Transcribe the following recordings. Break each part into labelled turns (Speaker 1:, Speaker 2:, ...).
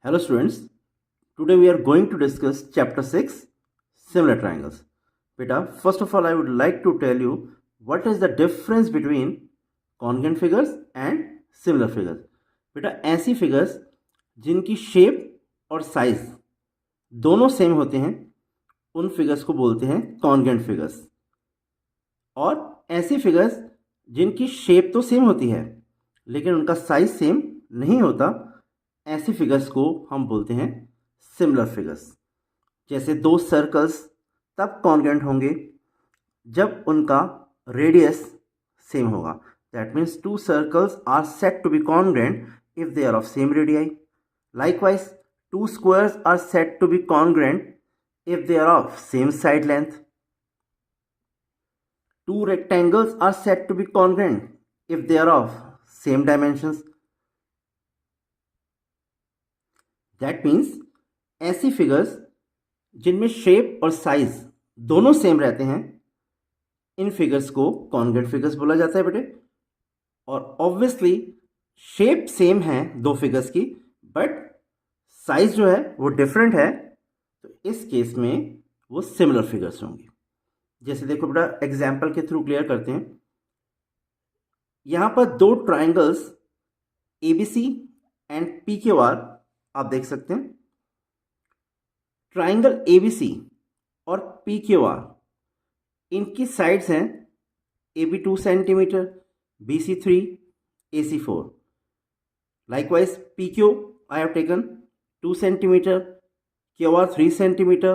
Speaker 1: Hello students, today we are going to discuss chapter 6 similar triangles. Beta, first of all I would like to tell you what is the difference between congruent figures and similar figures. बेटा ऐसी figures जिनकी shape और size दोनों same होते हैं उन figures को बोलते हैं कॉन्ग्रुएंट फिगर्स, और ऐसी फिगर्स जिनकी शेप तो सेम होती है लेकिन उनका साइज सेम नहीं होता, ऐसी फिगर्स को हम बोलते हैं सिमिलर फिगर्स। जैसे दो सर्कल्स तब कॉन्ग्रुएंट होंगे जब उनका रेडियस सेम होगा। That means two circles are said to be congruent if they are of same radii. Likewise, two squares are said to be congruent if they are of same side length. Two rectangles are said to be congruent if they are of same dimensions. That means ऐसी figures जिनमें shape और size दोनों same रहते हैं, इन figures को congruent figures बोला जाता है बेटे। और ऑब्वियसली शेप सेम है दो फिगर्स की, बट साइज जो है वो डिफरेंट है, तो इस केस में वो सिमिलर फिगर्स होंगे। जैसे देखो बेटा, एग्जाम्पल के थ्रू क्लियर करते हैं। यहां पर दो ट्राइंगल्स ABC एंड PQR आप देख सकते हैं। ट्राइंगल ABC और PQR, इनकी साइड्स हैं AB 2 centimetre, BC 3, AC 4। Likewise, PQ I have taken 2 centimeter, QR 3 centimeter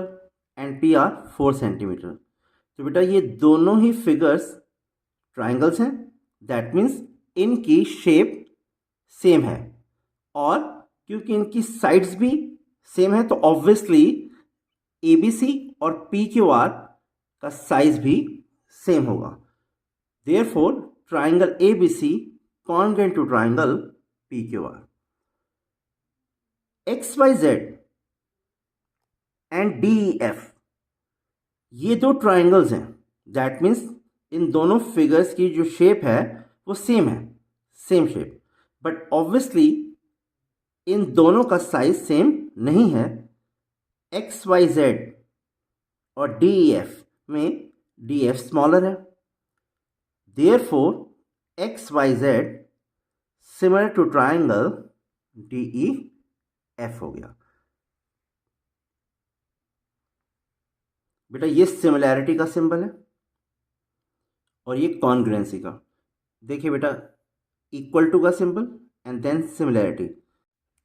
Speaker 1: and PR 4 centimeter। तो बेटा ये दोनों ही फिगर्स ट्राइंगल्स हैं, दैट मीन्स इनकी शेप सेम है, और क्योंकि इनकी साइड्स भी सेम है तो ऑब्वियसली ABC और PQR का साइज भी सेम होगा। Therefore triangle ABC congruent to triangle PQR। XYZ and DEF, ये दो ट्राइंगल्स हैं, दैट मीन्स इन दोनों फिगर्स की जो शेप है वो सेम है, सेम शेप, बट ऑब्वियसली इन दोनों का साइज सेम नहीं है। XYZ और DEF में DF स्मॉलर है, therefore XYZ similar to triangle DEF हो गया। बेटा ये सिमिलैरिटी का सिंबल है और ये कॉन्ग्रुएंसी का। देखिए बेटा, इक्वल टू का symbol and then similarity.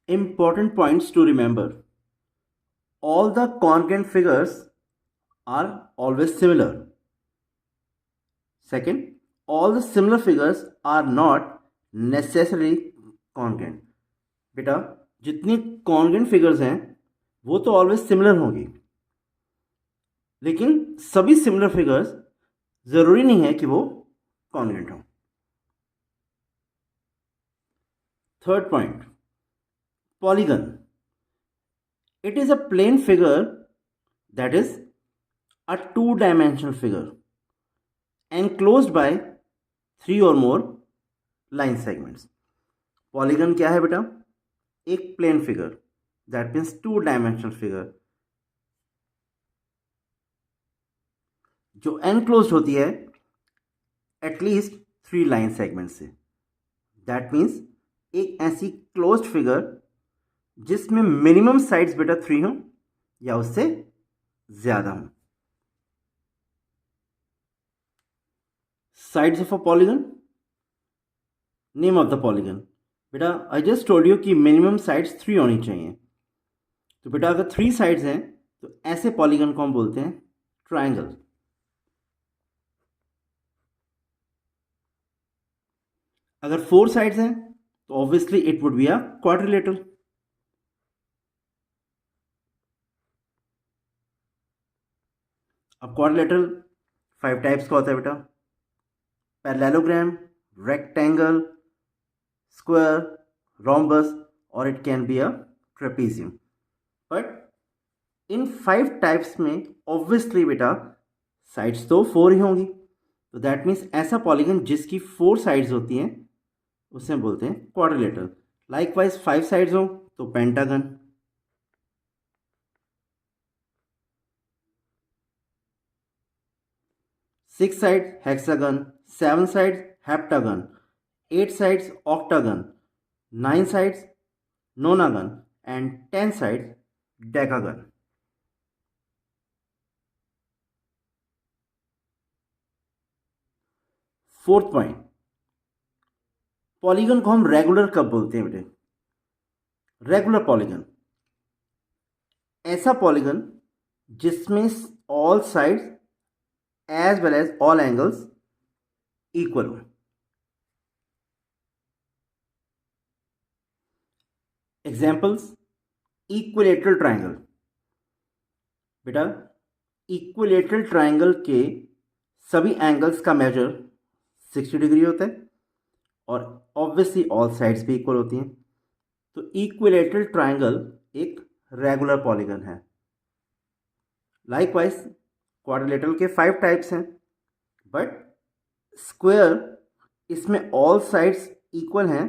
Speaker 1: Important points to remember, all the congruent figures are always similar. Second, all the similar figures are not necessary congruent. बेटा जितनी कॉन्ग्रुएंट फिगर्स हैं वो तो ऑलवेज सिमिलर होंगी, लेकिन सभी सिमिलर फिगर्स जरूरी नहीं है कि वो कॉन्ग्रुएंट हो। Third point, polygon. It is a plane figure that is a 2-dimensional figure enclosed by 3 or more line segments. Polygon क्या है बेटा? एक plane figure, that means 2-dimensional figure जो एनक्लोज्ड होती है एटलीस्ट 3 लाइन सेगमेंट से। That means एक ऐसी क्लोज्ड फिगर जिसमें मिनिमम साइड्स बेटा 3 हो या उससे ज्यादा हो। Sides of a polygon, name of the polygon. बेटा आई जस्ट टोल्ड यू कि मिनिमम साइड्स 3 होनी चाहिए, तो बेटा अगर 3 साइड्स हैं तो ऐसे पॉलीगन को हम बोलते हैं ट्राइंगल। अगर 4 साइड्स हैं तो obviously it would be a quadrilateral. अब क्वाड्रिलेटरल 5 टाइप्स का होता है बेटा, पैरेललोग्राम, रेक्टेंगल, स्क्वायर, रोम्बस और it can be a trapezium. But in 5 types में ऑब्वियसली बेटा साइड्स तो 4 ही होंगी, तो दैट मीन्स ऐसा पॉलीगन जिसकी 4 साइड्स होती हैं उसे बोलते हैं क्वाड्रिलेटरल। लाइकवाइज 5 साइड्स हो तो pentagon, 6 sides hexagon, 7 sides heptagon, 8 sides octagon, 9 sides nonagon, and 10 sides decagon. Fourth point, polygon को हम रेगुलर कब बोलते हैं बेटे? रेगुलर पॉलीगन ऐसा पॉलीगन जिसमें all sides as well as all angles equal हो। Examples, equilateral triangle. बेटा इक्विलेटरल ट्राइंगल के सभी एंगल्स का मेजर 60 डिग्री होता है और ऑब्वियसली ऑल साइड्स भी इक्वल होती हैं, तो इक्विलेटरल ट्राइंगल एक रेगुलर पॉलीगन है। लाइकवाइज क्वाड्रिलेटरल के 5 टाइप्स हैं, बट स्क्वायर इसमें ऑल साइड्स इक्वल हैं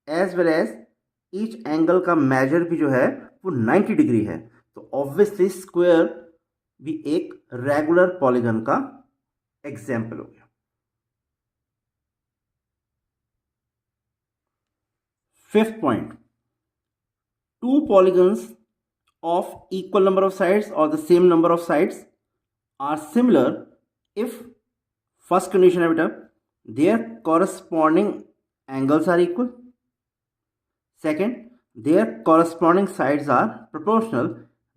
Speaker 1: as well as each angle का मेजर भी जो है वो 90 डिग्री है, तो ऑब्वियसली स्क्वायर भी एक रेगुलर पॉलीगन का एग्जाम्पल हो गया। Fifth point, to polygons of equal number of sides or the same number of sides are similar if first condition है बेटा their corresponding angles are equal, second their corresponding sides are proportional,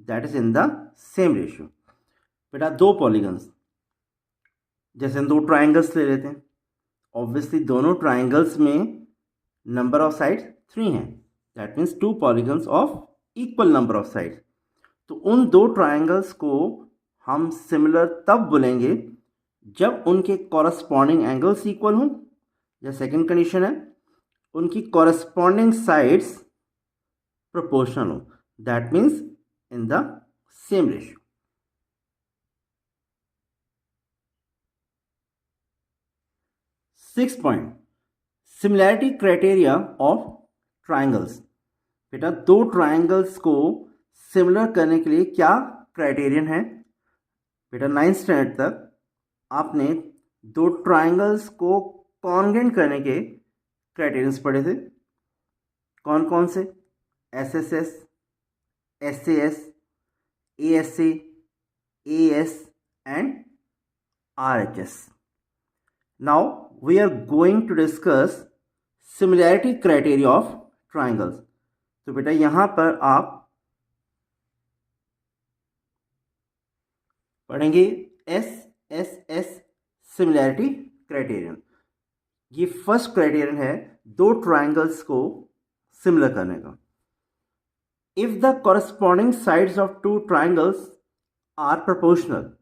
Speaker 1: that is in the same ratio। बेटा दो polygons, जैसे हम दो triangles ले लेते हैं, ऑब्वियसली दोनों ट्राइंगल्स में नंबर ऑफ साइड्स 3 हैं, that means to polygons of equal number of sides. तो उन दो ट्राइंगल्स को हम सिमिलर तब बोलेंगे जब उनके कॉरस्पॉन्डिंग एंगल्स इक्वल हों, या सेकंड कंडीशन है उनकी कॉरस्पॉन्डिंग साइड्स प्रोपोर्शनल हो, that means in the same ratio. Six point, similarity criteria of triangles. बेटा दो ट्राइंगल्स को सिमिलर करने के लिए क्या क्राइटेरियन है? बेटा 9th स्टैंडर्ड तक आपने दो ट्राइंगल्स को कॉन्ग्रेंट करने के क्राइटेरियंस पढ़े थे। कौन कौन से? SSS, SAS, ASA, AS and RHS। Now we are going to discuss similarity criteria of triangles। तो बेटा यहां पर आप पढ़ेंगे SSS सिमिलैरिटी क्राइटेरियन। ये फर्स्ट क्राइटेरियन है दो ट्राइंगल्स को सिमिलर करने का। If the corresponding sides of two triangles are proportional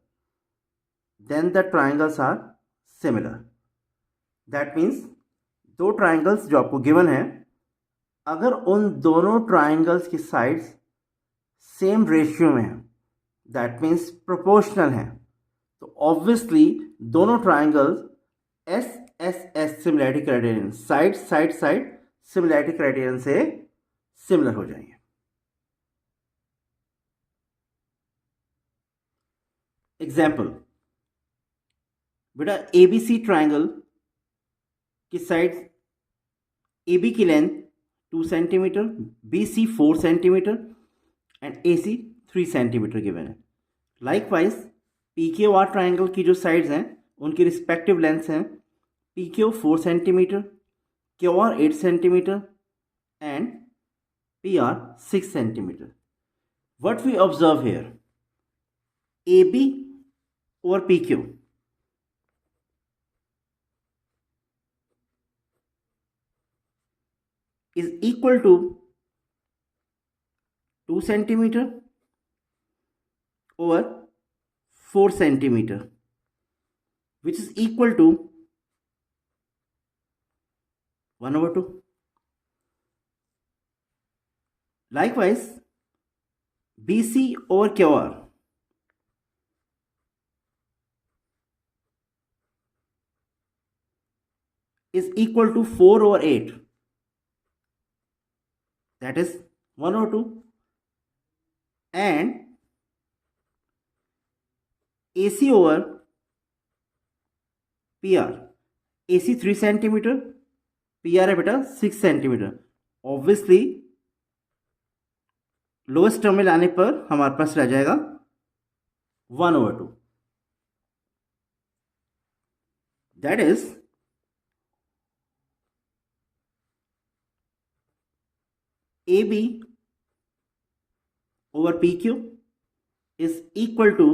Speaker 1: then the triangles are similar. That means दो ट्राइंगल्स जो आपको गिवन है, अगर उन दोनों ट्राइंगल्स की साइड्स सेम रेशियो में है, दैट मीन्स प्रोपोर्शनल है, तो ऑब्वियसली दोनों triangles SSS similarity criterion, side side side similarity criterion से सिमिलर हो जाएंगे। एग्जाम्पल, बेटा ABC ट्राइंगल की साइड AB की length 2 centimetre, BC 4 centimetre and AC 3 centimetre given है। लाइकवाइज PQR ट्राइंगल की जो साइड्स हैं उनकी रिस्पेक्टिव लेंथ्स हैं PQ 4 centimetre, QR 8 centimetre and PR 6 centimetre. What we observe here, AB और PQ is equal to 2 centimeter over 4 centimeter, which is equal to 1/2. Likewise, BC over QR is equal to 4/8. That is 1/2, and AC over P R, A C 3 centimetre, P R है बेटा 6 centimetre. Obviously lowest term में लाने पर हमारे पास रह जाएगा 1/2, that is A B over PQ is equal to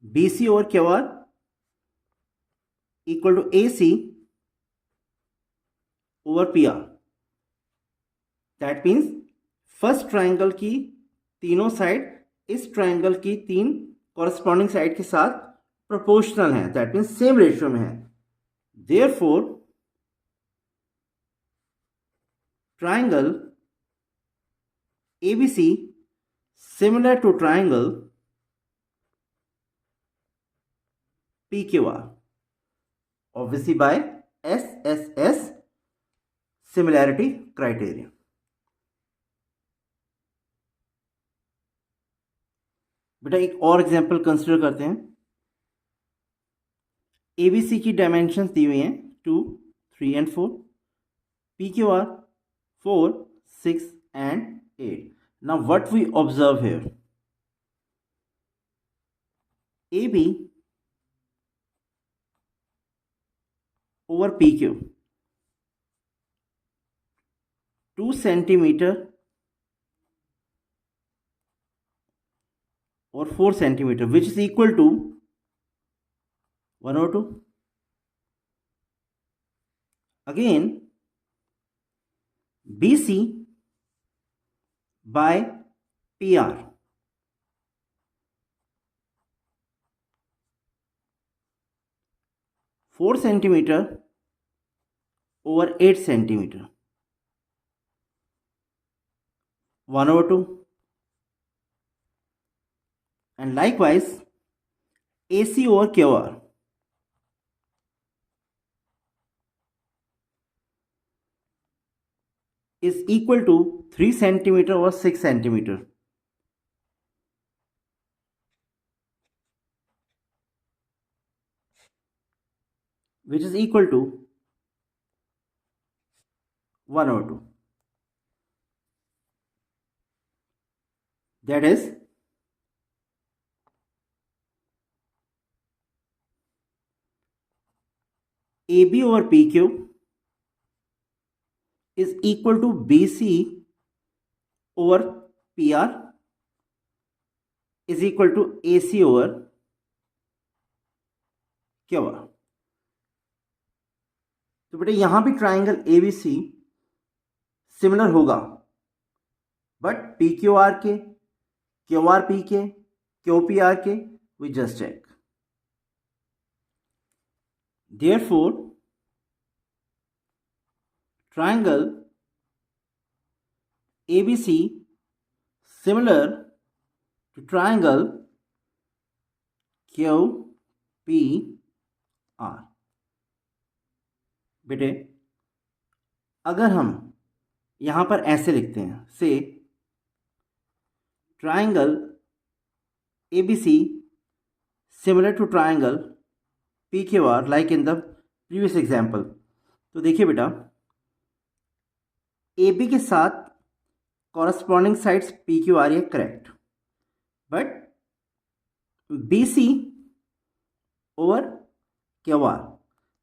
Speaker 1: BC over QR equal to AC over PR. That means first triangle की तीनों साइड इस ट्राइंगल की तीन कॉरस्पॉन्डिंग साइड के साथ प्रोपोर्शनल हैं, दैट मीन्स सेम रेशियो में है। Therefore triangle ABC similar to triangle PQR, obviously by SSS similarity criteria. बेटा एक और एग्जांपल कंसिडर करते हैं। ABC की डायमेंशंस दी हुई हैं 2, 3 and 4, PQR 4, 6 and 8. Now what we observe here, AB over PQ 2 centimeter or 4 centimeter, which is equal to 1/2. Again BC by PR 4 centimeter over 8 centimeter, 1/2. And likewise AC over QR is equal to 3 centimeter or 6 centimeter, which is equal to 1/2. That is AB over PQ is equal to BC over PR is equal to AC over QR. तो बेटा यहां भी triangle ABC similar होगा, but PQR के, QRP के, QPR के we just check. Therefore triangle ABC similar to triangle QPR. बेटे अगर हम यहां पर ऐसे लिखते हैं, से triangle ABC similar to triangle PQR like in the previous example, तो देखिए बेटा AB के साथ कॉरस्पॉन्डिंग साइड्स PQR ये correct, but BC over QR,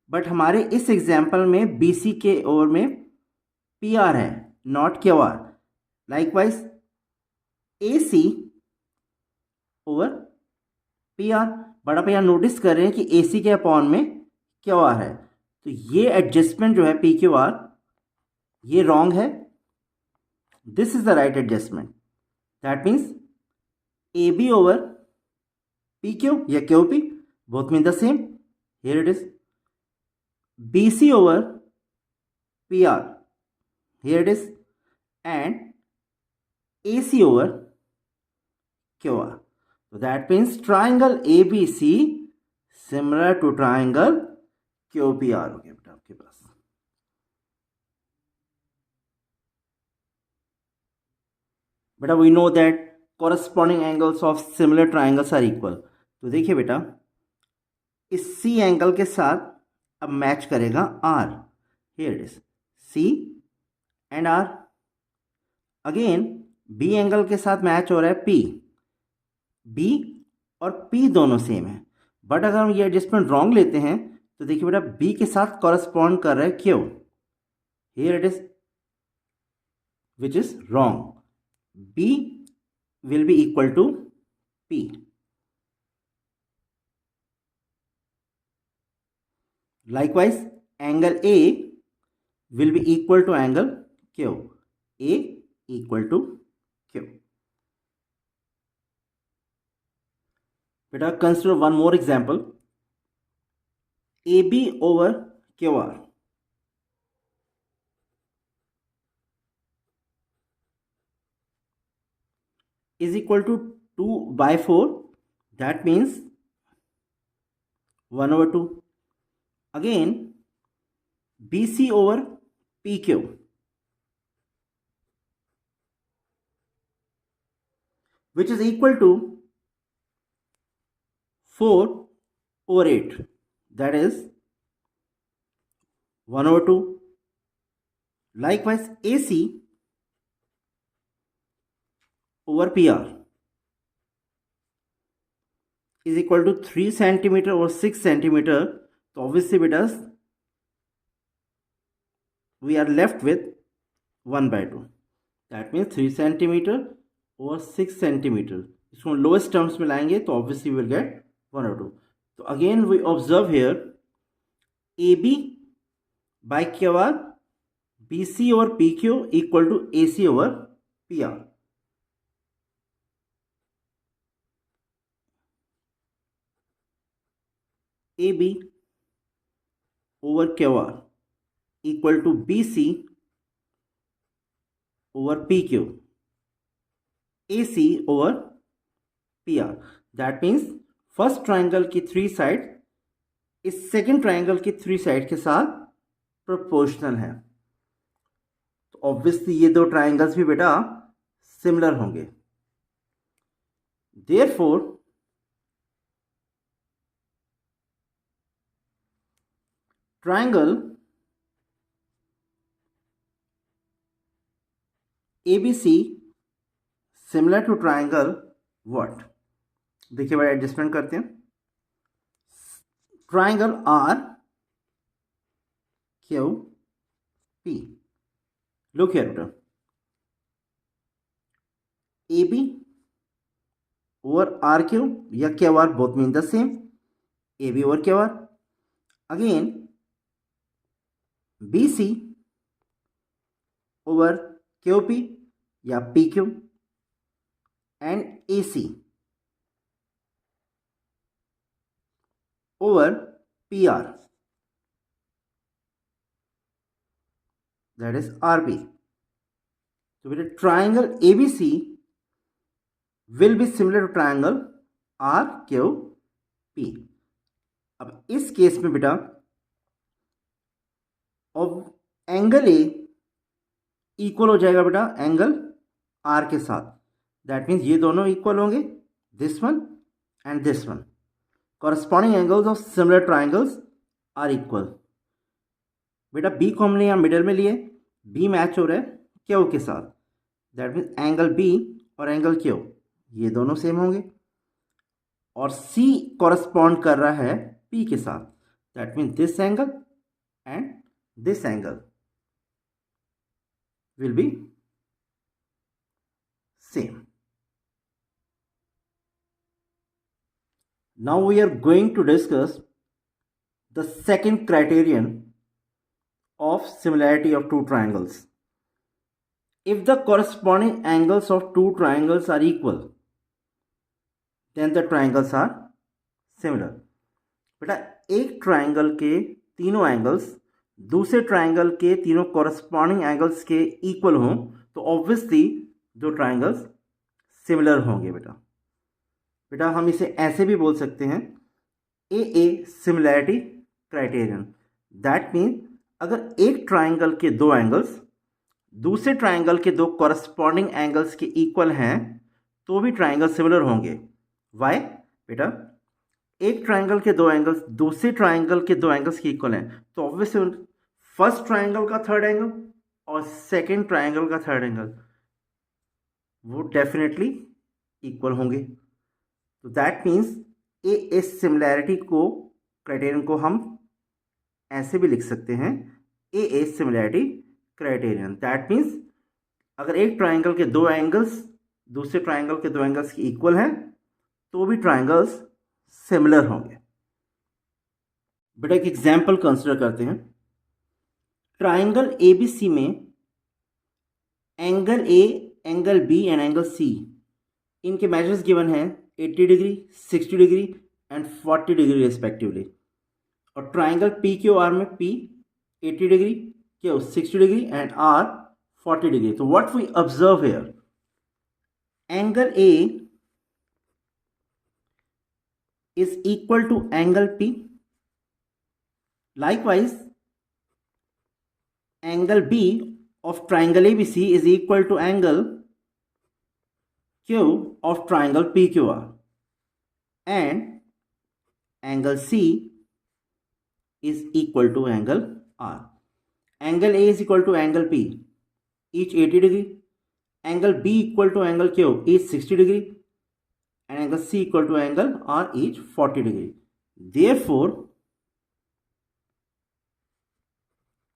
Speaker 1: but हमारे इस एग्जाम्पल में BC के ओवर में PR है, not QR. Likewise AC over PR, बड़ा भैया नोटिस कर रहे हैं कि AC के अपॉन में QR है, तो ये एडजस्टमेंट जो है PQR ये रॉन्ग है, this is the right adjustment. That means AB over PQ या QP both mean the same. Here it is BC over PR, here it is, and AC over QR. So that means triangle ABC similar to triangle QPR हो गया बेटा आपके पास. बेटा we know that corresponding angles of similar triangles are equal. तो तो देखिए बेटा, इस सी एंगल के साथ अब मैच करेगा R. Here it is C and R. Again B angle के साथ मैच हो रहा है पी। बी और पी दोनों सेम है, बट अगर हम ये एडजस्टमेंट रॉन्ग लेते हैं तो देखिए बेटा, बी के साथ कॉरस्पॉन्ड कर रहा है Q. Here it is which is wrong. B will be equal to P. Likewise, angle A will be equal to angle Q. A equal to Q. Beta, consider one more example. AB over QR is equal to 2/4. That means 1/2. Again, BC over PQ which is equal to 4/8. That is 1/2. Likewise, AC over PR is equal to 3 centimeter over 6 centimeter. So obviously बेटा, we are left with 1/2. That means 3 centimeter over 6 centimeter. इसको lowest terms में लाएंगे तो obviously will get 1/2. तो again we observe here AB by QR, BC over PQ equal to AC over PR. AB over QR equal to BC over PQ, AC over PR. That means first triangle की 3 side इस second triangle की 3 side के साथ proportional है। तो obviously ये दो triangles भी बेटा सिमिलर होंगे। Therefore triangle ABC similar to triangle what? देखिए भाई, एडजस्टमेंट करते हैं। Triangle RQP। लुक हियर बेटा, AB over RQ या QR both mean the same. AB over QR. Again BC over QP या PQ and AC over PR, that is RP. So with a triangle ABC will be similar to triangle RQP. अब इस case में बेटा अब angle A equal हो जाएगा बेटा angle are के साथ। दैट मीन्स ये दोनों इक्वल होंगे, this one and this one. Corresponding angles of similar triangles are equal. बेटा बी को हमने यहाँ मिडल में लिए, बी मैच हो रहा है क्यू के साथ। दैट मीन्स एंगल बी और एंगल क्यू ये दोनों सेम होंगे, और सी कॉरस्पॉन्ड कर रहा है पी के साथ। That means this angle and this angle will be same. Now we are going to discuss the second criterion of similarity of two triangles. If the corresponding angles of two triangles are equal, then the triangles are similar. बेटा एक triangle के तीनों angles दूसरे triangle के तीनों corresponding angles के equal हों तो ऑब्वियसली दो ट्राइंगल्स सिमिलर होंगे। बेटा हम इसे ऐसे भी बोल सकते हैं A similarity criterion. That mean अगर एक ट्राइंगल के दो एंगल्स दूसरे ट्राइंगल के दो कॉरस्पॉन्डिंग एंगल्स के इक्वल हैं तो भी ट्राइंगल सिमिलर होंगे। वाई? बेटा एक ट्राइंगल के दो एंगल्स दूसरे ट्राइंगल के दो एंगल्स के इक्वल हैं, तो ऑब्वियसली फर्स्ट ट्राइंगल का थर्ड एंगल और सेकेंड ट्राइंगल का थर्ड एंगल वो डेफिनेटली इक्वल होंगे। तो दैट मीन्स ए इस सिमिलैरिटी को क्राइटेरियन को हम ऐसे भी लिख सकते हैं, A is similarity criterion. That means अगर एक ट्राइंगल के दो एंगल्स दूसरे ट्राइंगल के दो एंगल्स की इक्वल हैं तो भी ट्राइंगल्स सिमिलर होंगे। बेटा एक एग्जाम्पल कंसिडर करते हैं। ट्राइंगल एबीसी में angle A, angle B and angle C, इनके मेजर्स गिवन हैं 80 degree, 60 degree and 40 degree respectively. और ट्राइंगल पी क्यू आर में P 80 degree, Q 60 degree and R 40 degree. तो what we observe here, angle A is equal to angle P. Likewise, angle B of triangle ABC is equal to angle Q of triangle PQR, and angle C is equal to angle R. Angle A is equal to angle P, each 80 degree. Angle B equal to angle Q, each 60 degree. And angle C equal to angle R, each 40 degree. Therefore,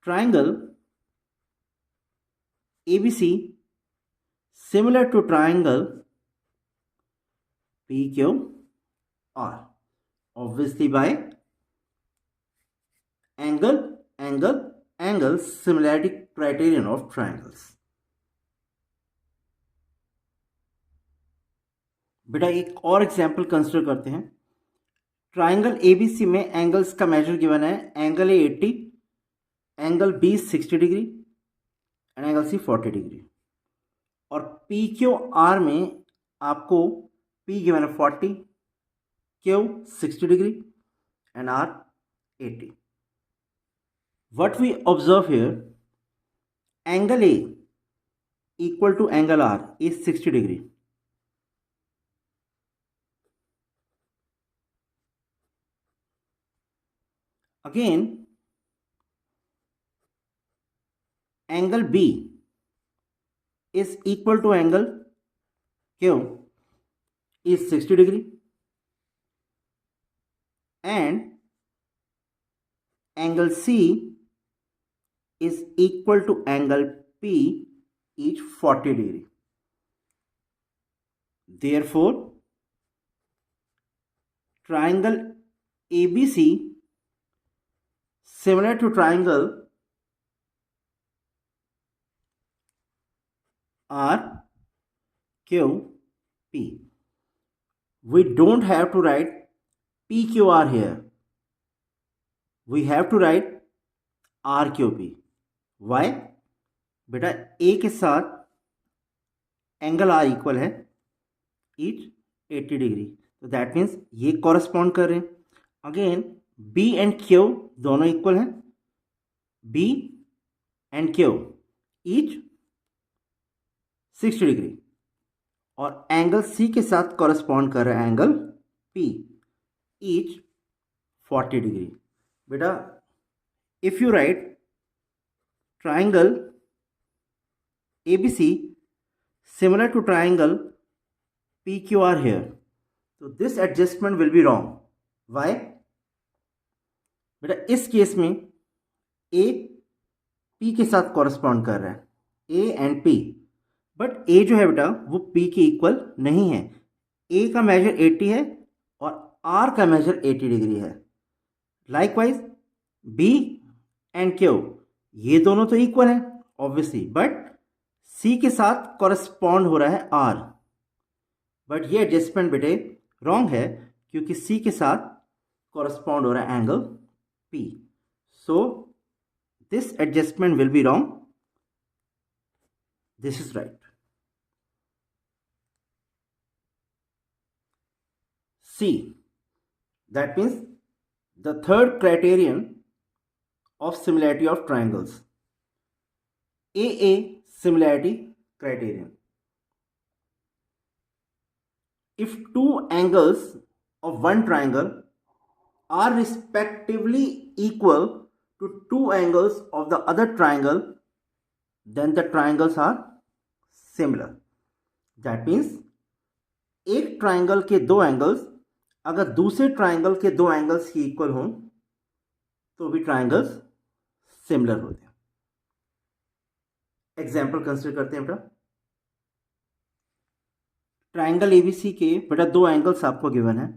Speaker 1: triangle ABC similar to triangle PQR, obviously by angle similarity criterion of triangles. बेटा एक और example consider करते हैं। Triangle ABC में angles का measure given है, angle A 80, angle B 60 degree and angle C 40 degree. और P Q R में आपको पी गिवन है 40, Q 60 degree and R 80। What we observe here, angle A equal to angle R is 60 degree. Again, angle B is equal to angle Q is 60 degree and angle C is equal to angle P, each 40 degree. Therefore, triangle ABC similar to triangle RQP. We don't have to write PQR here. We have to write RQP. Why? बेटा A के साथ angle R equal है each 80 degree, तो that means ये correspond कर रहे हैं। Again B and Q दोनों इक्वल हैं, B and Q each 60 degree, और एंगल C के साथ कॉरस्पॉन्ड कर रहा है एंगल P ईच 40 डिग्री। बेटा if you right triangle ABC similar to triangle PQR here, so this adjustment will be wrong. Why? बेटा इस केस में A P के साथ कॉरस्पॉन्ड कर रहा है, A and P, but A जो है बेटा वो P के इक्वल नहीं है। A का मेजर 80 है और R का मेजर 80 डिग्री है। लाइकवाइज B एंड Q ये दोनों तो इक्वल है ऑब्वियसली, बट C के साथ कॉरस्पॉन्ड हो रहा है R, बट ये एडजस्टमेंट बेटे रॉन्ग है क्योंकि C के साथ कॉरस्पॉन्ड हो रहा है angle P, so this adjustment will be wrong, this is right. C, that means the third criterion of similarity of triangles, AA similarity criterion. If two angles of one triangle are respectively equal to two angles of the other triangle, then the triangles are similar. That means एक triangle के दो angles अगर दूसरे triangle के दो angles ही equal हों तो भी ट्राइंगल्स सिमिलर होते हैं. एग्जाम्पल कंसिडर करते हैं बेटा. ट्राइंगल एबीसी के बेटा दो एंगल्स आपको गिवन है.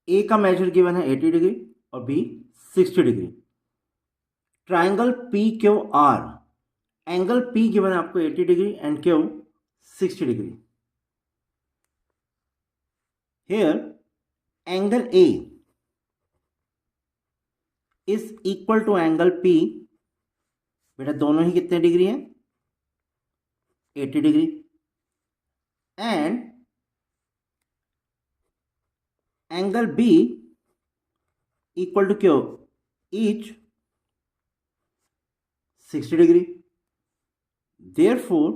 Speaker 1: ए का मेजर गिवन है 80 डिग्री और B 60 degree. Triangle P Q R, angle P given है आपको 80 degree and Q 60 degree. Here angle A is equal to angle P. बेटा दोनों ही कितने डिग्री हैं? 80 degree. And angle B equal to Q? Each 60 degree. Therefore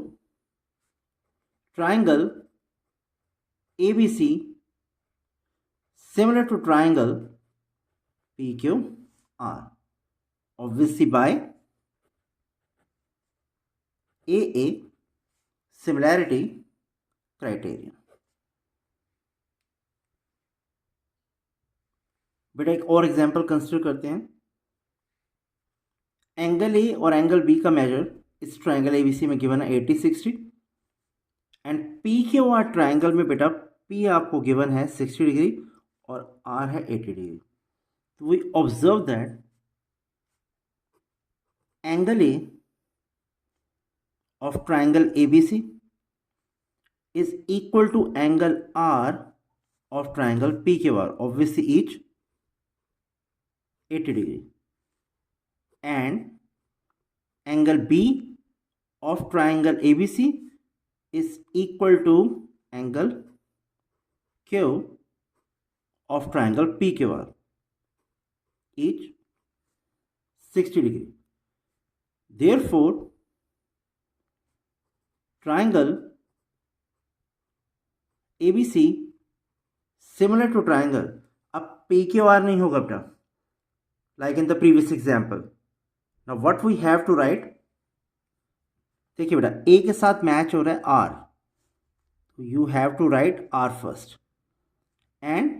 Speaker 1: triangle ABC similar to triangle PQR, obviously by AA similarity criterion. बेटा एक और example consider करते हैं. Angle A और एंगल बी का मेजर इस ट्राइंगल एबीसी में गिवन है 80 60 and P Q R triangle में बेटा पी आपको गिवन है 60 डिग्री और आर है 80 डिग्री. तो we observe that angle A of triangle ABC is equal to angle R of triangle PQR, obviously each 80 degree, and angle B of triangle ABC is equal to angle Q of triangle PQR, each 60 degree. Therefore triangle ABC similar to triangle, अब PQR नहीं होगा बेटा, like in the previous example. Now what we have to write, देखिए बेटा A के साथ match हो रहा है R, तो you have to write R first, and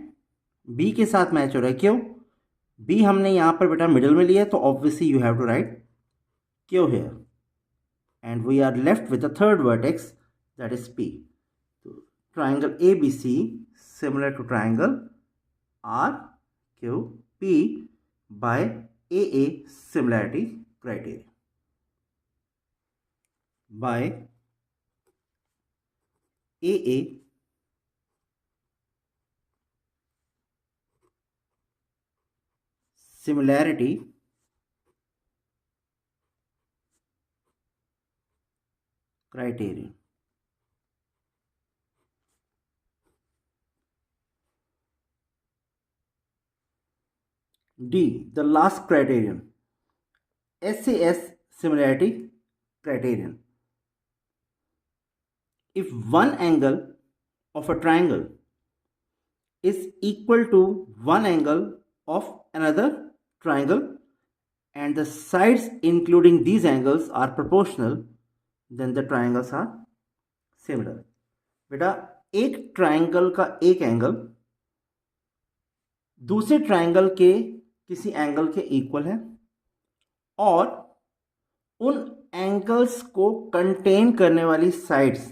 Speaker 1: B के साथ मैच हो रहा है Q. B हमने यहाँ पर बेटा मिडिल में लिया है तो obviously you have to write Q here. And we are left with the third vertex, that is P. So, triangle ABC similar to triangle RQP by AA similarity criteria. By AA similarity criterion. D, the last criterion, SAS similarity criterion. If one angle of a triangle is equal to one angle of another triangle and the sides including these angles are proportional, then the triangles are similar. बेटा एक triangle का एक angle दूसरे triangle के किसी angle के equal है और उन एंगल्स को कंटेन करने वाली साइड्स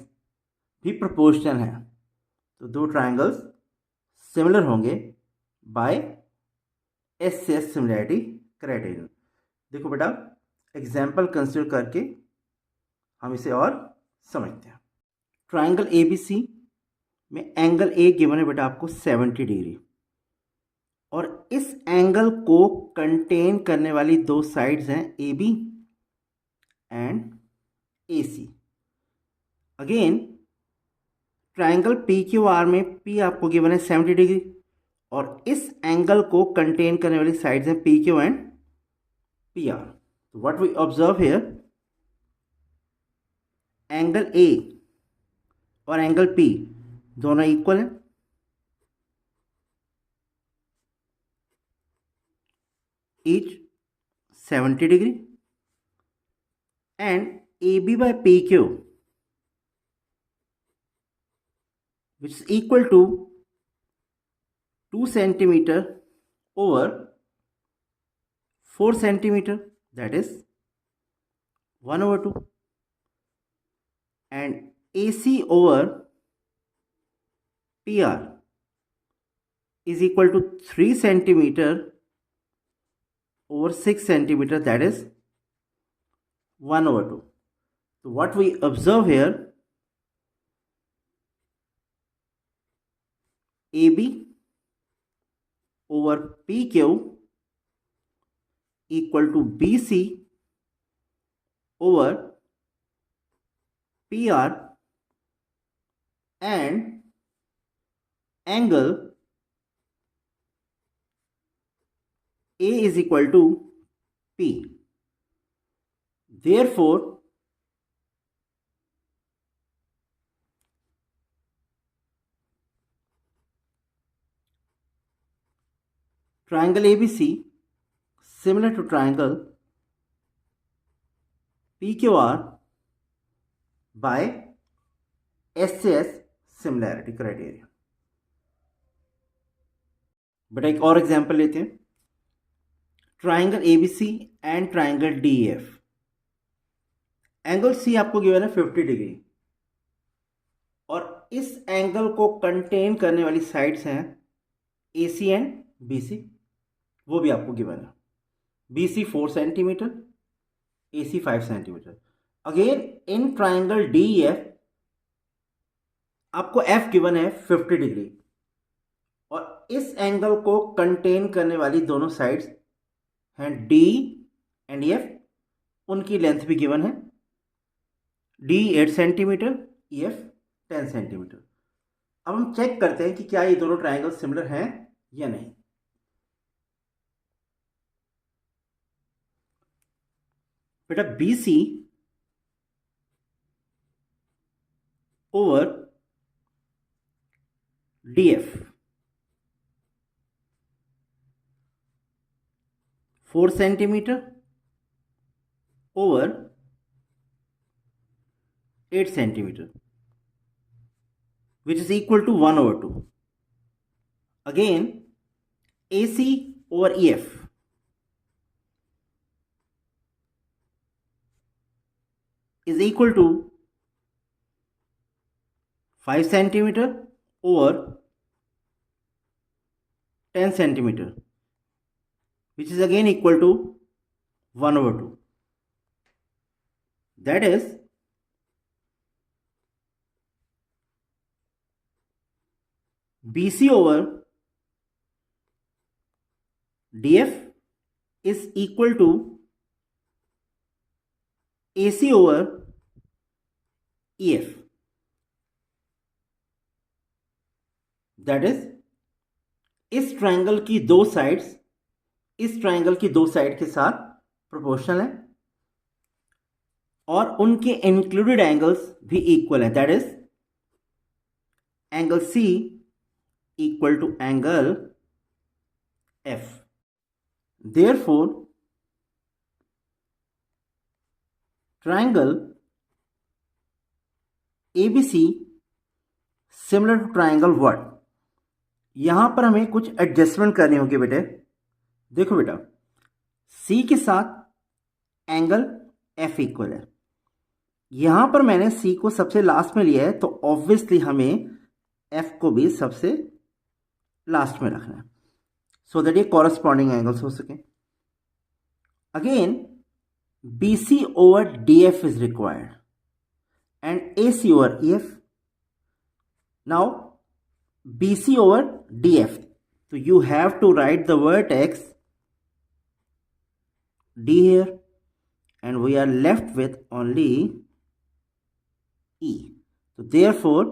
Speaker 1: भी प्रोपोर्शनल हैं, तो दो ट्राइंगल्स सिमिलर होंगे बाय एसएस सिमिलैरिटी क्राइटेरियन. देखो बेटा एग्जाम्पल कंसिडर करके हम इसे और समझते हैं. ट्राइंगल एबीसी में एंगल ए गिवन है बेटा आपको 70 डिग्री और इस एंगल को कंटेन करने वाली दो साइड्स हैं A B and A C. Again triangle P Q R में पी आपको गिवन है 70 डिग्री और इस एंगल को कंटेन करने वाली साइड्स हैं P Q and P R. What we observe here, angle A और एंगल पी दोनों इक्वल हैं each 70 degree, and AB by PQ, which is equal to 2 centimeter over 4 centimeter, that is 1 over 2, and AC over PR is equal to 3 centimeter over 6 centimeter, that is 1 over 2. So what we observe here, AB over PQ equal to BC over PR, and angle A is equal to P. Therefore, triangle ABC similar to triangle PQR by SCS similarity criteria. बेटा एक और example लेते हैं, triangle ABC and triangle DEF. Angle C आपको given है 50 degree, और इस angle को कंटेन करने वाली साइड्स हैं एसी एंड बीसी, वो भी आपको गिवन है। BC 4 centimetre, AC 5 centimetre. Again in triangle DEF आपको एफ गिवन है 50 डिग्री, और इस एंगल को कंटेन करने वाली दोनों साइड्स हैं डी एंड एफ, उनकी लेंथ भी गिवन है, डी 8 सेंटीमीटर, एफ 10 सेंटीमीटर। अब हम चेक करते हैं कि क्या ये दोनों ट्राइंगल सिमिलर हैं या नहीं। बेटा BC over DF 4 centimetre over 8 centimetre, which is equal to 1 over 2. Again, AC over EF is equal to 5 centimeter over 10 centimeter, which is again equal to 1 over 2. That is BC over DF is equal to AC over EF. That is इस triangle की दो sides इस triangle की दो side के साथ proportional है, और उनके इंक्लूडेड एंगल्स भी इक्वल है। That is angle C equal to angle F. Therefore, triangle ABC similar to triangle what? यहां पर हमें कुछ एडजस्टमेंट करनी होगी बेटे। देखो बेटा, C के साथ एंगल F इक्वल है, यहां पर मैंने C को सबसे लास्ट में लिया है, तो ऑब्वियसली हमें F को भी सबसे लास्ट में रखना है, सो दैट ये कॉरस्पॉन्डिंग एंगल्स हो सके। Again BC over DF is required and AC over EF। Now BC over DF, तो you have to write the vertex D here and we are left with only E. So therefore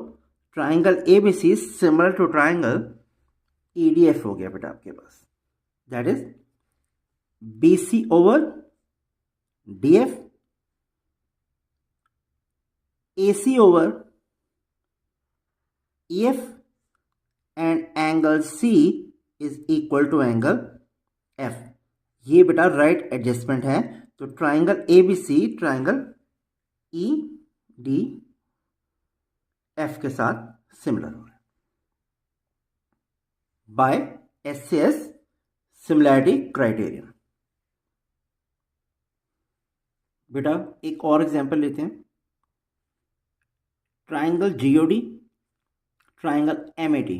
Speaker 1: triangle ABC is similar to triangle EDF हो गया बेटा आपके पास। That is BC over DF, AC over EF, and angle C is equal to angle F। ये बेटा right adjustment है, तो triangle ABC triangle EDF के साथ सिमिलर हो रहा है बाय SCS सिमिलैरिटी क्राइटेरियन। बेटा एक और एग्जांपल लेते हैं, triangle GOD triangle MAT।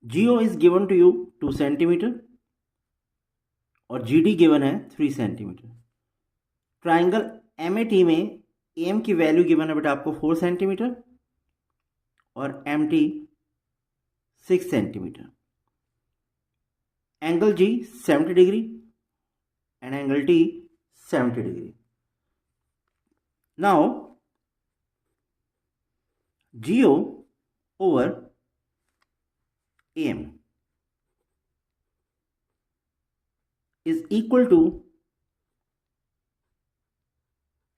Speaker 1: GO is given to you 2 centimetre और GD गिवन है 3 सेंटीमीटर। ट्राइंगल MAT में AM की वैल्यू गिवन है बेटा आपको 4 सेंटीमीटर और MT 6 centimetre. Angle G 70 degree and angle T 70 degree. Now GO over AM is equal to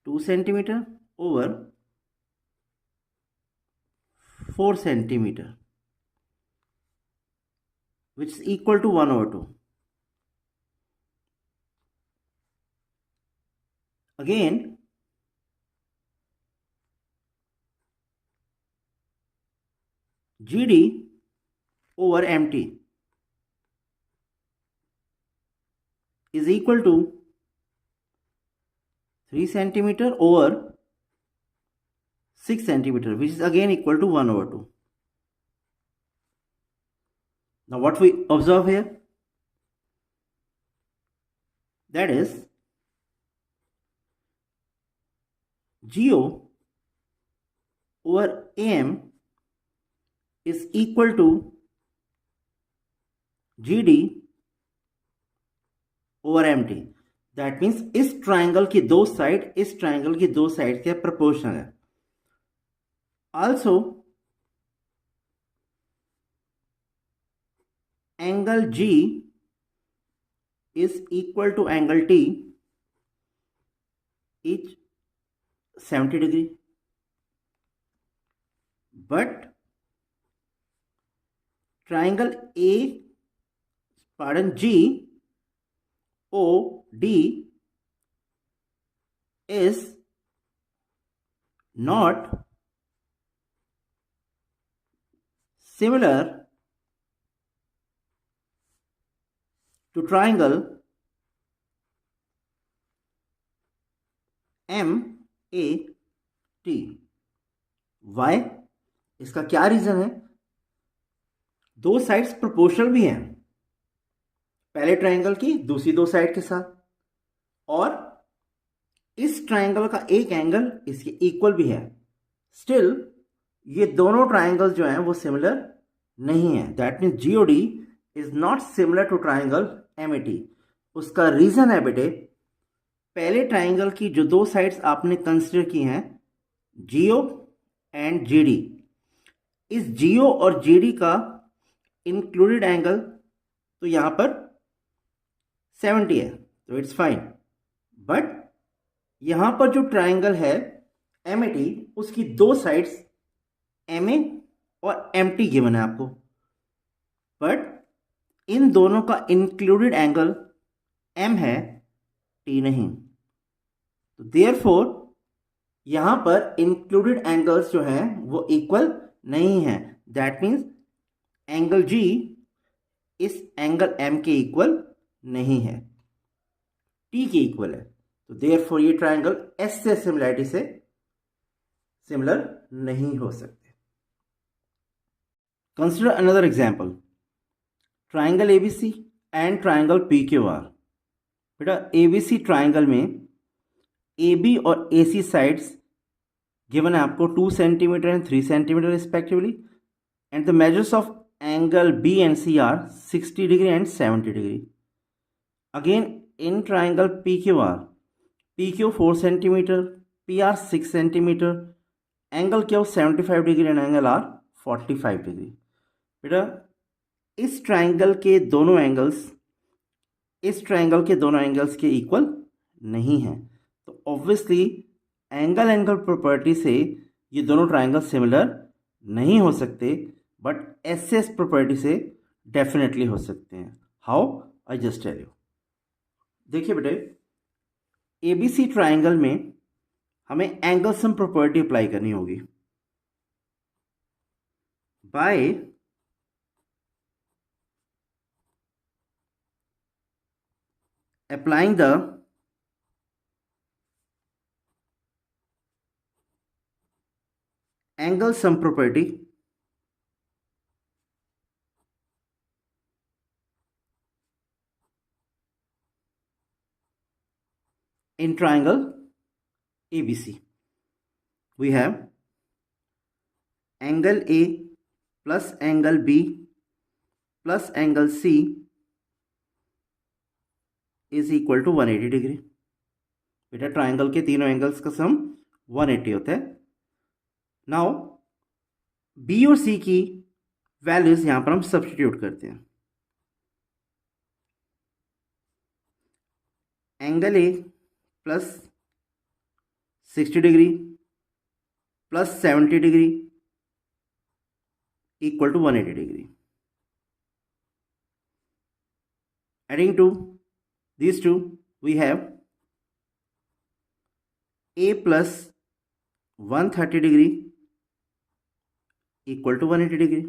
Speaker 1: 2 centimeter over 4 centimeter, which is equal to 1/2. Again, GD over MT is equal to 3 centimeter over 6 centimeter, which is again equal to 1/2. Now what we observe here, that is GO over AM is equal to GD over MT. That means इस triangle की दो side इस triangle की दो side के proportional है। Also angle G is equal to angle T, each 70 degree, but triangle GOD is not similar to triangle MAT. Why? इसका क्या रीजन है? दो साइड्स प्रोपोर्शनल भी हैं, पहले ट्राइंगल की दूसरी दो साइड के साथ, और इस ट्राइंगल का एक एंगल इसके इक्वल भी है। स्टिल ये दोनों ट्राइंगल जो हैं वो सिमिलर नहीं है। That means GOD is not similar to triangle MAT। उसका रीजन है बेटे, पहले ट्राइंगल की जो दो साइड्स आपने कंसिडर की हैं GO एंड GD, इस GO और GD का इंक्लूडेड एंगल तो यहां पर 70 है, तो इट्स फाइन। बट यहां पर जो ट्राइंगल है MAT, उसकी दो साइड्स MA और MT गिवन है आपको, बट इन दोनों का इंक्लूडेड एंगल M है, T नहीं। तो देयरफॉर यहां पर इंक्लूडेड एंगल्स जो हैं वो इक्वल नहीं है। दैट मीन्स एंगल G इस एंगल M के इक्वल नहीं है, T के इक्वल है। तो देयरफॉर ये ट्राइंगल S से सिमिलैरिटी से सिमिलर नहीं हो सकते। Consider another example, triangle ABC and triangle PQR। बेटा ABC ट्राइंगल में AB और AC साइड्स गिवन है आपको 2 centimetre and 3 centimetre respectively, and the measures of angle B and C are 60 degree and 70 degree. Again in triangle PQR, PQ 4 centimeter, PR 6 centimeter, angle Q 75 degree and angle R 45 degree. बेटा इस triangle के दोनों angles इस triangle के दोनों angles के equal नहीं हैं, तो ऑब्वियसली एंगल एंगल प्रॉपर्टी से ये दोनों ट्राइंगल सिमिलर नहीं हो सकते, बट SS प्रॉपर्टी से डेफिनेटली हो सकते हैं। How? I just tell you. देखिए बेटे, एबीसी ट्राइंगल में हमें एंगल सम प्रॉपर्टी अप्लाई करनी होगी. By applying the angle sum property in triangle ABC, we have angle A plus angle B plus angle C is equal to 180 degree. बेटा triangle के तीनों angles का सम 180 होता है. नाउ बी और सी की वैल्यूज यहां पर हम सब्स्टिट्यूट करते हैं. Angle A plus 60 degree plus 70 degree equal to 180 degree. Adding to these two, we have A plus 130 degree equal to 180 degree.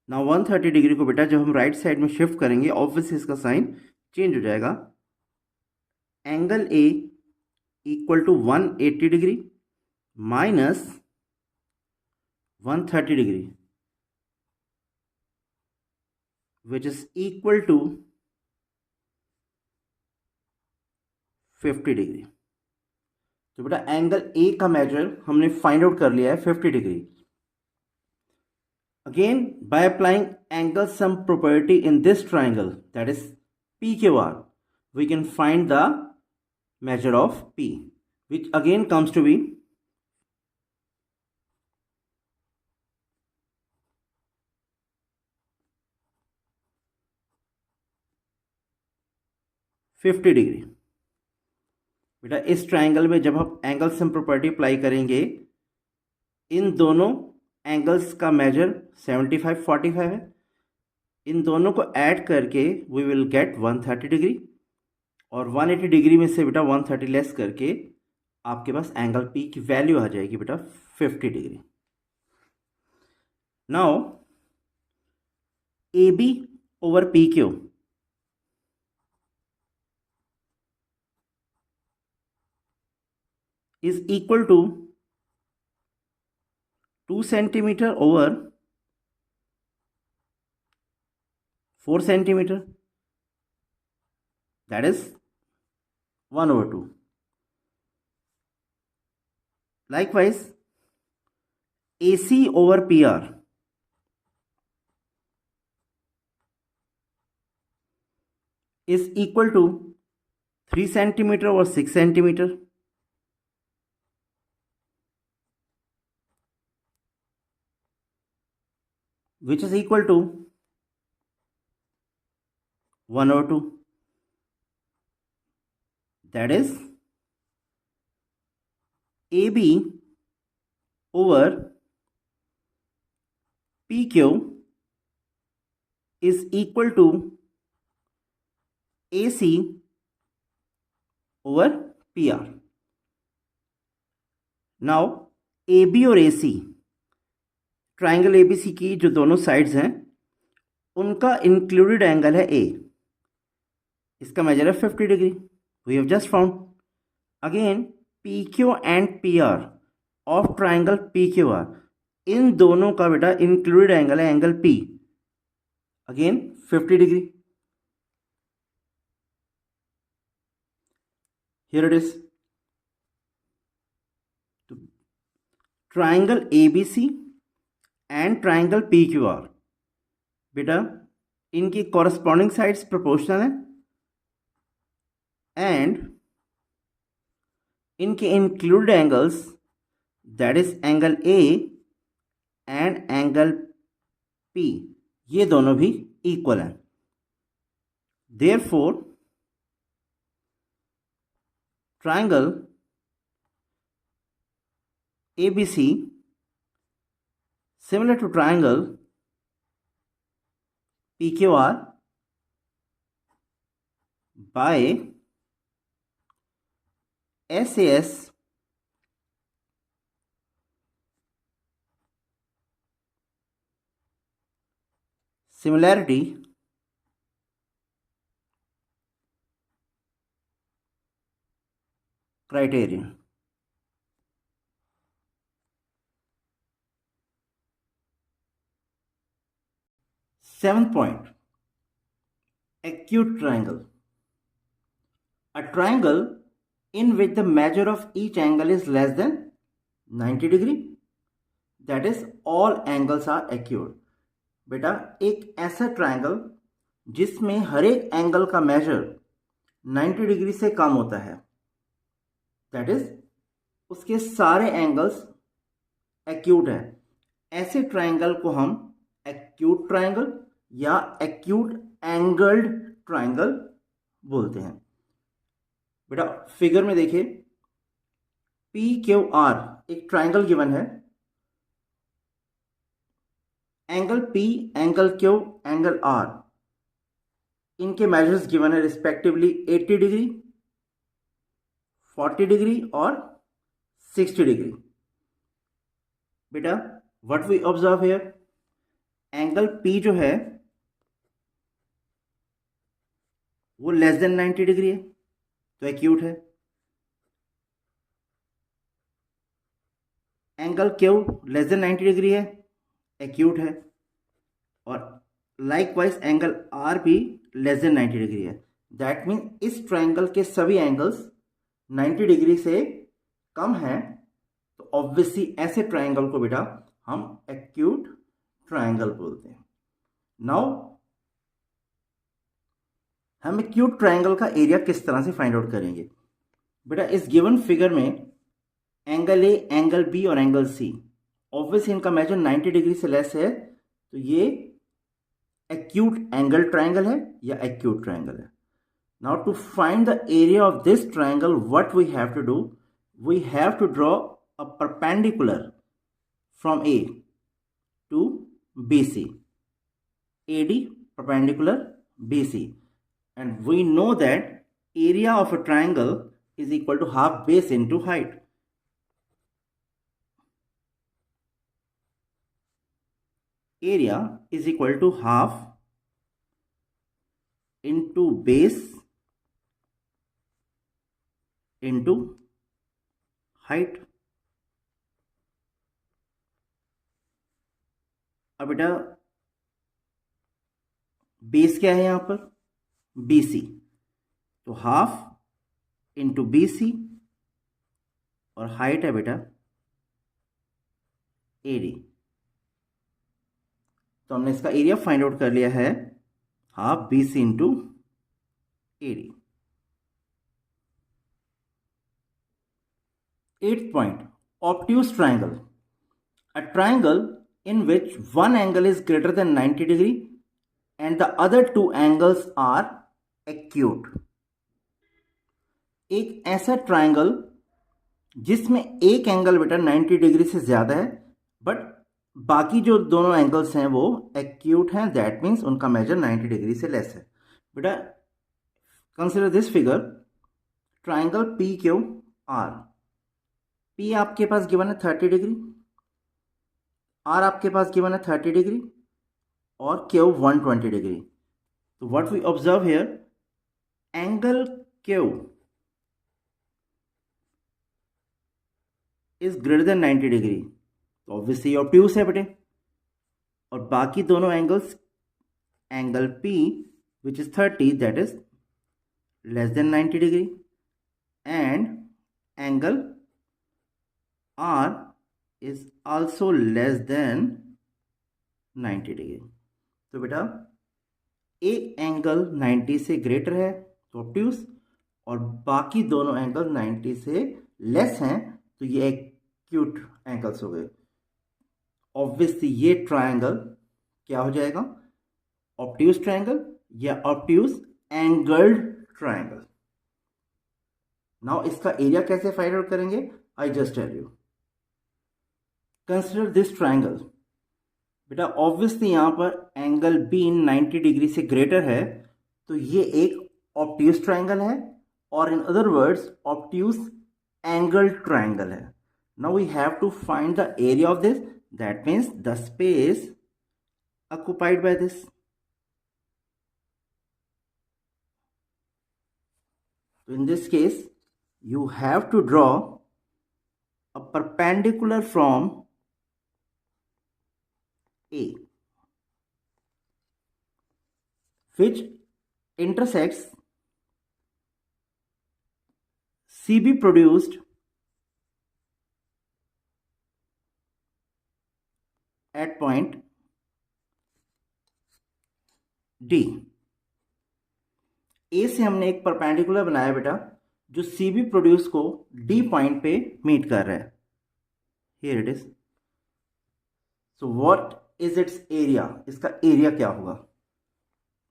Speaker 1: Now 130 degree को बेटा जब हम राइट साइड में शिफ्ट करेंगे ऑब्वियसली इसका साइन चेंज हो जाएगा. Angle A equal to 180 degree minus 130 degree, which is equal to 50 degree. तो बेटा एंगल ए का मेजर हमने फाइंड आउट कर लिया है 50 degree. Again by applying angle sum property in this triangle, that is PQR, we can find the measure of P, which again comes to be 50 degree. बेटा इस triangle में जब हम एंगल सम प्रॉपर्टी अप्लाई करेंगे, इन दोनों angles का major 75 45 है. इन दोनों को ऐड करके वी विल गेट 130 डिग्री, और 180 डिग्री में से बेटा 130 लेस करके आपके पास एंगल पी की वैल्यू आ जाएगी बेटा 50 degree. Now A B over P Q is equal to 2 centimeter over 4 centimeter, that is 1/2. Likewise AC over PR is equal to 3 centimeter over 6 centimeter, which is equal to 1/2. That is AB over PQ is equal to AC over PR. Now AB और AC triangle ABC की जो दोनों sides हैं उनका included angle है ए. इसका measure है 50 degree. We have just found. Again P Q and P R of triangle P Q R, इन दोनों का बेटा इंक्लूडेड एंगल है angle P, again 50 degree. Here it is triangle ABC and triangle P Q R, बेटा इनकी corresponding sides proportional है and इनके included angles, that is angle A and angle P, ये दोनों भी इक्वल हैं. Therefore triangle ABC similar to triangle PQR by SAS similarity criterion. Seventh point, acute triangle. A triangle in which the measure of each angle is less than 90 degree, that is all angles are acute. बेटा एक ऐसा triangle जिसमें हर एक angle का major 90 degree से कम होता है, that is उसके सारे एंगल्स एक्यूट हैं, ऐसे ट्रायंगल को हम एक्यूट ट्रायंगल या एक्यूट एंगल्ड ट्रायंगल बोलते हैं। बेटा फिगर में देखिए, पी क्यू आर एक ट्रायंगल गिवन है, angle P, angle Q, angle R, इनके मेजर्स गिवन है रिस्पेक्टिवली 80 डिग्री, 40 डिग्री और 60 डिग्री। बेटा what we observe here, angle P जो है वो लेस देन 90 डिग्री है तो एक्यूट है, angle Q less than 90 degree है, एक्यूट है, और लाइकवाइज एंगल R भी लेस देन 90 डिग्री है। दैट मीन इस ट्रायंगल के सभी एंगल्स 90 डिग्री से कम हैं, तो ऑब्वियसली ऐसे ट्रायंगल को बेटा हम एक्यूट ट्रायंगल बोलते हैं। नाउ हम एक्यूट ट्रायंगल का एरिया किस तरह से फाइंड आउट करेंगे। बेटा इस गिवन फिगर में एंगल ए, एंगल बी और एंगल सी, ऑब्वियसली इनका मेजर 90 डिग्री से लेस है, तो ये एक्यूट एंगल ट्रायंगल है या एक्यूट ट्रायंगल है। Now to find the area of this triangle, what we have to do, we have to draw a perpendicular from A to BC, AD perpendicular BC, and we know that area of a triangle is equal to half base into height. Area is equal to half into base into height. अब बेटा base क्या है यहां पर, BC, तो half into BC और height है बेटा AD, तो हमने इसका एरिया फाइंड आउट कर लिया है half BC into AD। 8th point, obtuse triangle. A triangle in which one angle is greater than 90 degree and the other two angles are acute. एक ऐसा ट्रायंगल जिसमें एक एंगल बेटा 90 डिग्री से ज्यादा है, बट बाकी जो दोनों एंगल्स हैं वो एक्यूट हैं, दैट मीन्स उनका मेजर 90 डिग्री से लेस है। बेटा consider this figure, triangle PQR, P आपके पास गिवन है 30 डिग्री, R आपके पास गिवन है 30 डिग्री और Q 120 डिग्री। तो what we observe here, angle Q is greater than 90 degree, तो ऑब्वियसली ऑब्ट्यूज है बेटे, और बाकी दोनों angles, angle P which is 30 that is less than 90 degree and angle R is also less than 90 degree. तो बेटा एक एंगल 90 से ग्रेटर है तो ऑब्ट्यूज, और बाकी दोनों एंगल 90 से लेस हैं तो ये एक्यूट एंगल्स हो गए। ऑब्वियसली ये ट्रायंगल क्या हो जाएगा, ऑब्ट्यूज ट्रायंगल या ऑब्ट्यूज एंगल्ड ट्रायंगल। नाउ इसका एरिया कैसे फाइंड आउट करेंगे, I just tell you. Consider this triangle. बेटा ऑब्वियसली यहाँ पर एंगल बी 90 डिग्री से ग्रेटर है, तो ये एक ऑब्ट्यूज ट्राइंगल है, और in other words obtuse angle triangle है. Now we have to find the area of this, that means the space occupied by this. So in this case, you have to draw a perpendicular from A, which intersects CB produced at point D. A से हमने एक perpendicular बनाया बेटा, जो CB produce को D point पे meet कर रहा है. Here it is. So what is its area? इसका एरिया क्या होगा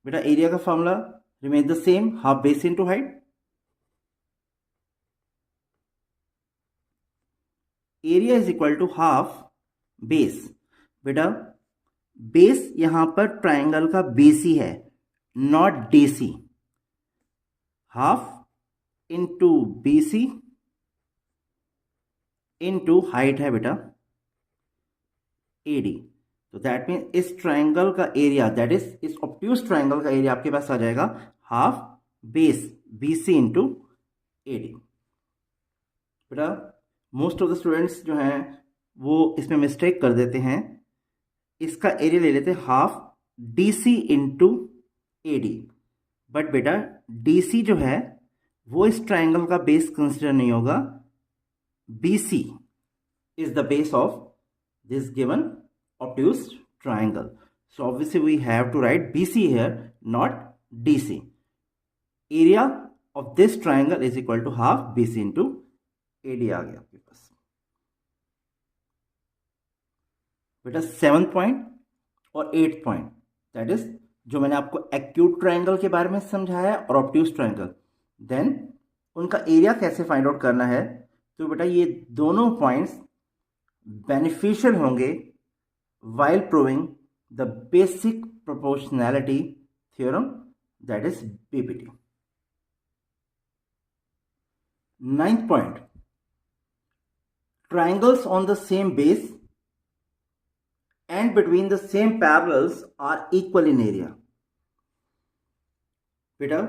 Speaker 1: बेटा? एरिया का formula remain the same, half base into height. Area is equal to half base. बेटा बेस यहां पर ट्राइंगल का BC है, not DC. Half into BC into height है बेटा AD. तो दैट मीन इस ट्राइंगल का एरिया, दैट इज इस ऑब्ट्यूज ट्राइंगल का एरिया आपके पास आ जाएगा half base BC into AD. बेटा मोस्ट ऑफ द स्टूडेंट्स जो हैं वो इसमें मिस्टेक कर देते हैं, इसका एरिया ले लेते हैं half DC into AD. But बेटा DC जो है वो इस ट्राइंगल का बेस कंसिडर नहीं होगा. BC is the base of this given obtuse triangle. So obviously we have to write BC here, not DC. Area of this triangle is equal to half BC into AD आ गया आपके पास. बेटा 7th point और 8th point, that is जो मैंने आपको acute triangle के बारे में समझाया और ऑब्ट्यूज ट्राइंगल, देन उनका एरिया कैसे फाइंड आउट करना है. तो बेटा ये दोनों पॉइंट्स बेनिफिशियल होंगे while proving the basic proportionality theorem, that is BPT. 9th point, triangles on the same base and between the same parallels are equal in area. बेटा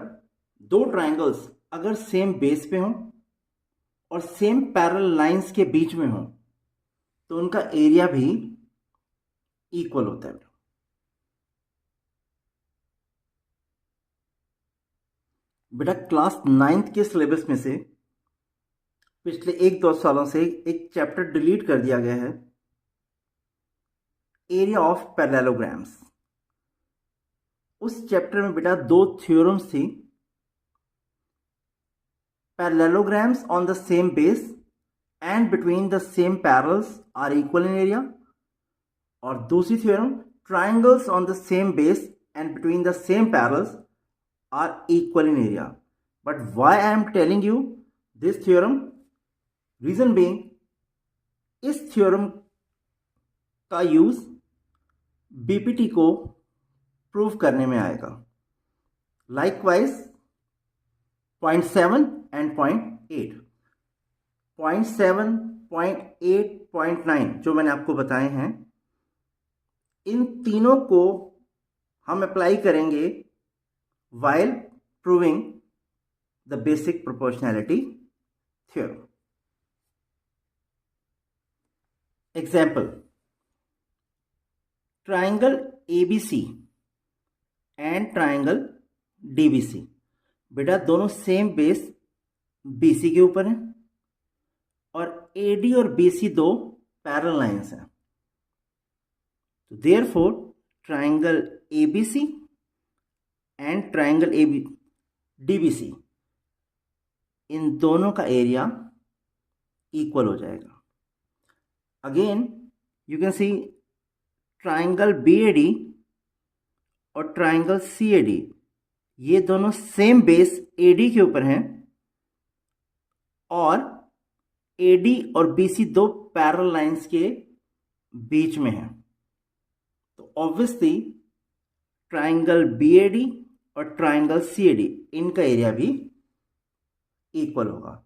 Speaker 1: दो ट्राइंगल्स अगर सेम बेस पे हों और सेम पैरेलल लाइंस के बीच में हों तो उनका एरिया भी इक्वल होता है. बेटा क्लास 9th के सिलेबस में से पिछले 1-2 सालों से एक चैप्टर डिलीट कर दिया गया है, एरिया ऑफ पैरेललोग्राम्स. उस चैप्टर में बेटा 2 थ्योरम्स थी, parallelograms on the same base and between the same parallels are equal in area, और दूसरी theorem triangles on the same base and between the same parallels are equal in area. But why I am telling you this theorem? Reason being इस theorem का use BPT को prove करने में आएगा. Likewise point 7 and point 8, point 7, point 8, point 9 जो मैंने आपको बताए हैं, इन तीनों को हम अप्लाई करेंगे while proving the basic proportionality theorem. Example, triangle ABC and triangle DBC. बेटा दोनों सेम बेस BC के ऊपर हैं और AD और BC दो पैरेलल लाइंस हैं. तो therefore triangle ABC and triangle DBC, इन दोनों का एरिया इक्वल हो जाएगा. Again you can see triangle BAD और ट्राइंगल CAD, ये दोनों सेम बेस AD के ऊपर हैं और AD और BC दो पैरेलल लाइंस के बीच में हैं. ऑब्वियसली ट्राइंगल BAD और ट्राइंगल CAD इनका एरिया भी इक्वल होगा.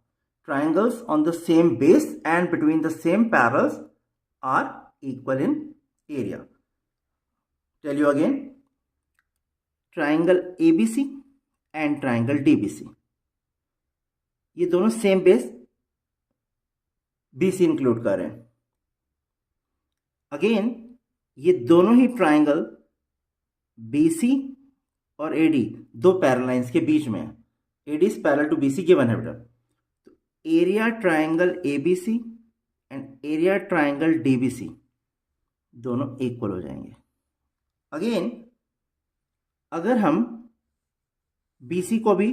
Speaker 1: Triangles on the same base and between the same parallels are equal in area. Tell you again, triangle ABC and triangle DBC, ये दोनों सेम बेस BC इंक्लूड कर रहे हैं. Again ये दोनों ही ट्राइंगल BC और AD दो पैरेलल लाइंस के बीच में है. AD is parallel to BC given है बेटा. तो area triangle ABC and area triangle DBC दोनों इक्वल हो जाएंगे. अगेन अगर हम BC को भी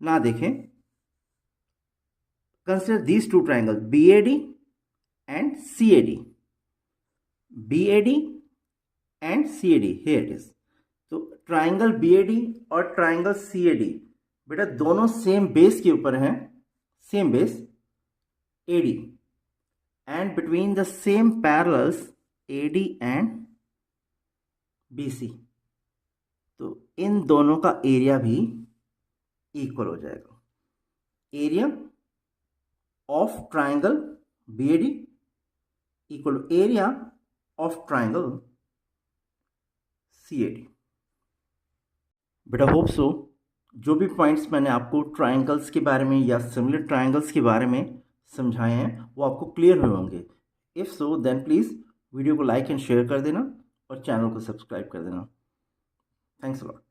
Speaker 1: ना देखें, consider these two triangle BAD and CAD. BAD and CAD, here it is. तो ट्राइंगल BAD और ट्राइंगल CAD बेटा दोनों सेम बेस के ऊपर हैं, same base AD, and between the same parallels AD and BC. तो इन दोनों का एरिया भी इक्वल हो जाएगा. Area of triangle BAD equal to area of triangle CAD. बेटा होप सो जो भी पॉइंट्स मैंने आपको ट्राइंगल्स के बारे में या सिमिलर ट्राइंगल्स के बारे में समझाए हैं वो आपको क्लियर हुए होंगे. If so then please video को लाइक एंड शेयर कर देना और चैनल को सब्सक्राइब कर देना. Thanks a lot.